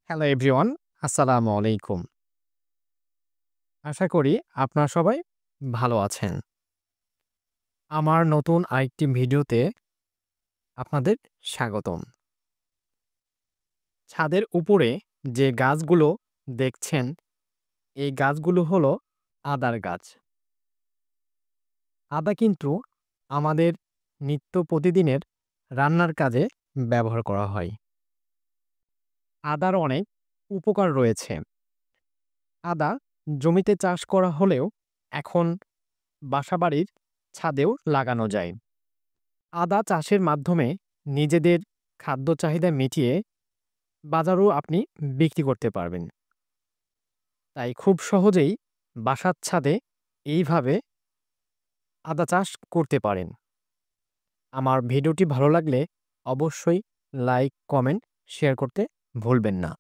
Hello everyone, আসসালামু আলাইকুম। আশা করি আপনারা সবাই ভালো আছেন। আমার নতুন আরেকটি ভিডিওতে আপনাদের স্বাগতম। ছাদের উপরে যে গাছগুলো দেখছেন, এই গাছগুলো হলো আদার গাছ। আদা কিন্তু আমাদের নিত্য প্রতিদিনের রান্নার কাজে ব্যবহার করা হয়। আদার অনেক উপকার রয়েছে। আদা জমিতে চাষ করা হলেও এখন বাসাবাড়ির ছাদেও লাগানো যায়। আদা চাষের মাধ্যমে নিজেদের খাদ্য চাহিদা মিটিয়ে বাজারেও আপনি বিক্রি করতে পারবেন। তাই খুব সহজেই বাসার ছাদে এইভাবে আদা চাষ করতে পারেন। আমার ভিডিওটি ভালো লাগলে অবশ্যই লাইক, কমেন্ট, শেয়ার করতে ভুলবেন না।